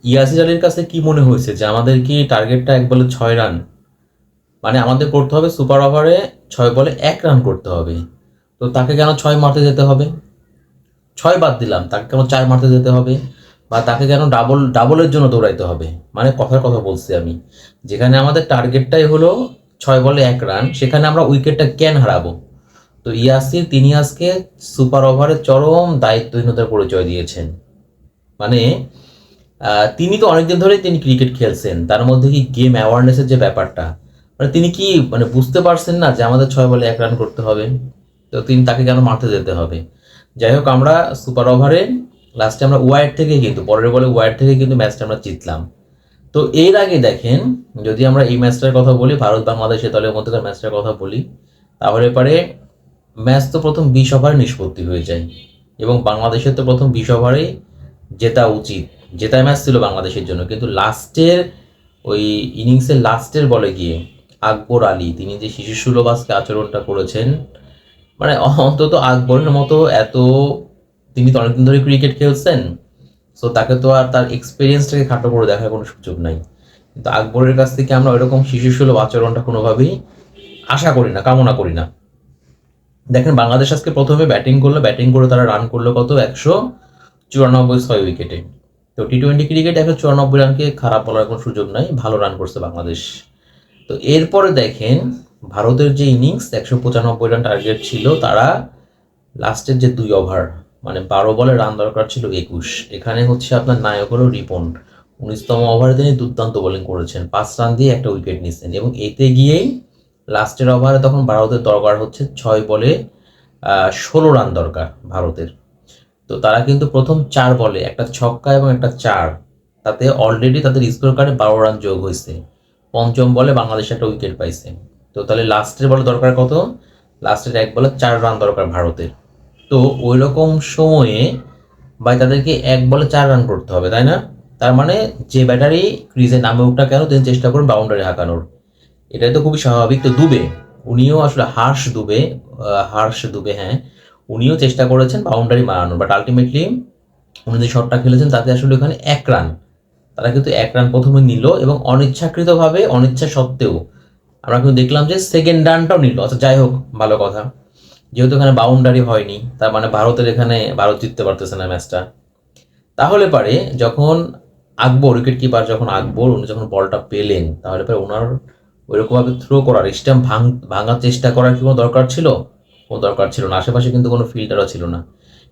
ইয়াসির আলীর কাছে কি মনে হয়েছে যে আমাদের কি টার্গেটটা 1 বলে 6 রান, মানে আমাদের করতে হবে সুপার ওভারে 6 বলে 1 রান করতে হবে। তো তাকে কেন 6 মারতে যেতে হবে? 6 বাদ দিলাম, তাকে কেন 4 মারতে যেতে হবে? বা তাকে কেন ডাবলের জন্য দৌড়াইতে হবে? মানে কথার কথা বলছি আমি, যেখানে আমাদের টার্গেটটাই হলো 6 বলে 1 রান, সেখানে আমরা উইকেটটা কেন হারাবো? তো ইয়াসির তিনি আজকে সুপার ওভারে চরম দায়িত্বহীনতার পরিচয় দিয়েছেন। মানে তিনি তো অনেকদিন ধরেই তিনি ক্রিকেট খেলছেন, তার মধ্যে কি গেম অ্যাওয়ারনেসের যে ব্যাপারটা, মানে তিনি কি মানে বুঝতে পারছেন না যে আমাদের 6 বলে 1 রান করতে হবে? তো তিনি তাকে কেন মারতে যেতে হবে? যাই হোক, আমরা সুপার ওভারে লাস্টে আমরা ওয়াইড থেকে কিন্তু পরের বলে ওয়াইড থেকে কিন্তু ম্যাচটা আমরা জিতলাম। তো এর আগে দেখেন, যদি আমরা এই ম্যাচটার কথা বলি, ভারত বাংলাদেশের দলের মধ্যেকার ম্যাচটার কথা বলি, তাহলে পরে ম্যাচ তো প্রথম 20 ওভারে নিষ্পত্তি হয়ে যায়, এবং বাংলাদেশের তো প্রথম 20 ওভারেই জেতা উচিত, জেতা ম্যাচ ছিল বাংলাদেশের জন্য। কিন্তু লাস্টের ওই ইনিংসের লাস্টের বলে গিয়ে আকবর আলী তিনি যে শিশুসুলভ আজকে আচরণটা করেছেন, মানে অন্তত আকবরের মতো এত, তিনি তো অনেকদিন ধরে ক্রিকেট খেলছেন, সো তাকে তো আর তার এক্সপিরিয়েন্সটাকে খাটো করে দেখার কোনো সুযোগ নাই। কিন্তু আকবরের কাছ থেকে আমরা ওইরকম শিশুসুলভ আচরণটা কোনোভাবেই আশা করি না, কামনা করি না। দেখেন, বাংলাদেশ আজকে প্রথমে ব্যাটিং করলো, ব্যাটিং করে তারা রান করলো কত, 194, 6 উইকেটে। তো টি-20 ক্রিকেট 194 রানকে খারাপ বলার কোনো সুযোগ নাই, ভালো রান করছে বাংলাদেশ। তো এরপরে দেখেন, ভারতের যে ইনিংস 195 রান টার্গেট ছিল, তারা লাস্টের যে 2 ওভার, মানে 12 বলে রান দরকার ছিল 21, এখানে হচ্ছে আপনার নায়ক হলো রিপন। 19তম ওভারে তিনি দুর্দান্ত বোলিং করেছেন, 5 রান দিয়ে একটা উইকেট নিচ্ছেন, এবং এতে গিয়েই লাস্টের ওভারে তখন ভারতের দরকার হচ্ছে 6 বলে 16 রান দরকার ভারতের। তো তারা কিন্তু প্রথম 4 বলে একটা ছক্কা এবং একটা 4, তাতে অলরেডি তাদের স্কোর কার্ডে 12 রান যোগ হয়েছে। পঞ্চম বলে বাংলাদেশ একটা উইকেট পাইছে। তো তাহলে লাস্টের বলে দরকার কত? লাস্টের 1 বলে 4 রান দরকার ভারতের। তো ওই রকম সময়ে ভাই তাদেরকে 1 বলে 4 রান করতে হবে, তাই না? তার মানে যে ব্যাটারি ক্রিজে নামে উঠা কেন, তিনি চেষ্টা করুন বাউন্ডারি হাঁকানোর। এটাই তো খুবই স্বাভাবিক। তো দুবে, উনিও আসলে হার্ষ দুবে, হ্যাঁ, উনিও চেষ্টা করেছেন বাউন্ডারি মারানোর, বাট আলটিমেটলি উনি যে শটটা খেলেছেন তাতে আসলে ওখানে 1 রান, তারা কিন্তু 1 রান প্রথমে নিল, এবং অনিচ্ছাকৃতভাবে, অনিচ্ছা সত্ত্বেও আমরা কিন্তু দেখলাম যে সেকেন্ড রানটাও নিল। আচ্ছা যাই হোক, ভালো কথা, যেহেতু এখানে বাউন্ডারি হয়নি, তার মানে ভারতের এখানে ভারত জিততে পারতেছে না ম্যাচটা। তাহলে পারে যখন আকবর, উইকেট কিপার যখন আকবর, উনি যখন বলটা পেলেন, তাহলে পরে ওনার ওইরকমভাবে থ্রো করার, স্ট্যাম্প ভাঙার চেষ্টা করার কি কোনো দরকার ছিল? কোনো দরকার ছিল না, আশেপাশে কিন্তু কোনো ফিল্ডারও ছিল না।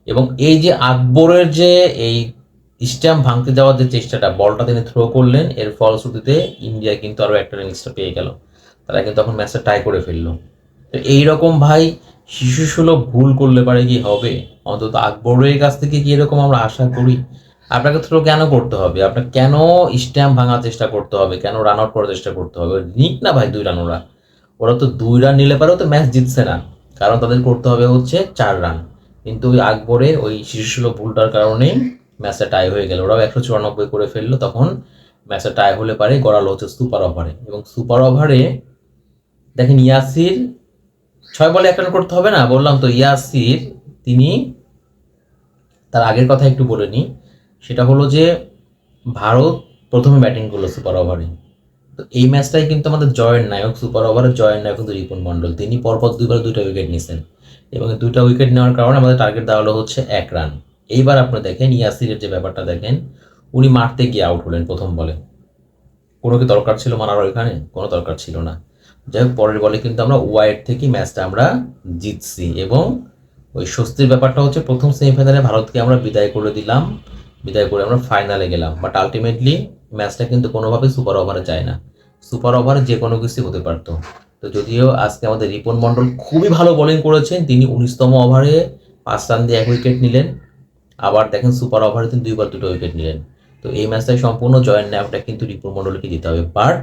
এবং এই যে আকবরের যে এই স্ট্যাম্প ভাঙতে যাওয়ার যে চেষ্টাটা, বলটা তিনি থ্রো করলেন, এর ফলশ্রুতিতে ইন্ডিয়া কিন্তু আরও একটা ইনিংসটা পেয়ে গেল, তারা কিন্তু তখন ম্যাচটা টাই করে ফেললো। তো এইরকম ভাই শিশুসুলভ ভুল করলে পারে কি হবে? অন্তত আকবরের কাছ থেকে কি এরকম আমরা আশা করি? আপনাকে থ্রো কেন করতে হবে? আপনাকে কেন স্ট্যাম্প ভাঙার চেষ্টা করতে হবে? কেন রান আউট করার চেষ্টা করতে হবে? নিক না ভাই 2 রান, ওরা ওরা তো 2 রান নিলে পারেও তো ম্যাচ জিতছে না, কারণ তাদের করতে হবে হচ্ছে 4 রান। কিন্তু ওই আকবরের ওই শিশুসুলভ ভুলটার কারণেই ম্যাচটা টাই হয়ে গেল। ওরাও 194 করে ফেললো, তখন ম্যাচটা টাই হলে পারে গড়ালো হচ্ছে সুপার ওভারে। এবং সুপার ওভারে দেখেন, ইয়াসির 6 বলে 1 রান করতে হবে না, বললাম তো। ইয়াসির তিনি, তার আগের কথা একটু বলে নিই, সেটা হলো যে ভারত প্রথমে ব্যাটিং করলো সুপার ওভারে। তো এই ম্যাচটাই কিন্তু আমাদের জয়ের নায়ক, সুপার ওভারের জয়ের নায়ক কিন্তু রিপন মণ্ডল, তিনি পরপর 2বার 2টা উইকেট নিয়েছেন, এবং এই 2টা উইকেট নেওয়ার কারণে আমাদের টার্গেট দেওয়া হলো হচ্ছে 1 রান। এইবার আপনি দেখেন ইয়াসিরের যে ব্যাপারটা দেখেন, উনি মারতে গিয়ে আউট হলেন প্রথম বলে। কোনো কি দরকার ছিল মারার ওইখানে? কোনো দরকার ছিল না। যাই হোক, পরের বলে কিন্তু আমরা ওয়াইড থেকে ম্যাচটা আমরা জিতছি, এবং ওই স্বস্তির ব্যাপারটা হচ্ছে প্রথম সেমিফাইনালে ভারতকে আমরা বিদায় করে দিলাম, বিদায় করে আমরা ফাইনালে গেলাম। বাট আলটিমেটলি ম্যাচটা কিন্তু কোনোভাবেই সুপার ওভারে যায় না, সুপার ওভারে যে কোনো কিছু হতে পারতো। তো যদিও আজকে আমাদের রিপন মণ্ডল খুবই ভালো বোলিং করেছেন, তিনি 19তম ওভারে 5 রান দিয়ে 1 উইকেট নিলেন। আবার দেখেন সুপার ওভারে তিনি 2বার 2টা উইকেট নিলেন। তো এই ম্যাচটাই সম্পূর্ণ জয়ের নায়কটা কিন্তু রিপন মণ্ডলকে দিতে হবে। বাট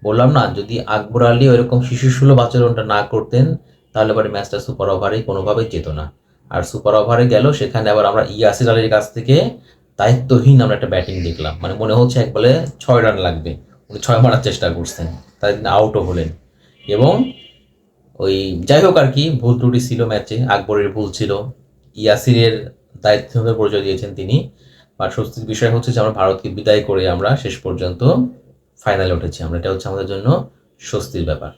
বললাম না, যদি আকবর আলী ওইরকম শিশুসুলভ আচরণটা না করতেন, তাহলে পরে ম্যাচটা সুপার ওভারে কোনোভাবেই যেত না। আর সুপার ওভারে গেল, সেখানে আবার আমরা ইয়াসির আলীর কাছ থেকে দায়িত্বহীন আমরা একটা ব্যাটিং দেখলাম, মানে মনে হচ্ছে 1 বলে 6 রান লাগবে, উনি 6 মারার চেষ্টা করছেন, তাই তিনি আউটও হলেন। এবং ওই যাই হোক আর কি, ভুল ত্রুটি ছিল ম্যাচে, আকবরের ভুল ছিল, ইয়াসিরের দায়িত্বের পরিচয় দিয়েছেন তিনি। বাট স্বস্তির বিষয় হচ্ছে যে আমরা ভারতকে বিদায় করে আমরা শেষ পর্যন্ত ফাইনালে উঠেছি আমরা, এটা হচ্ছে আমাদের জন্য স্বস্তির ব্যাপার।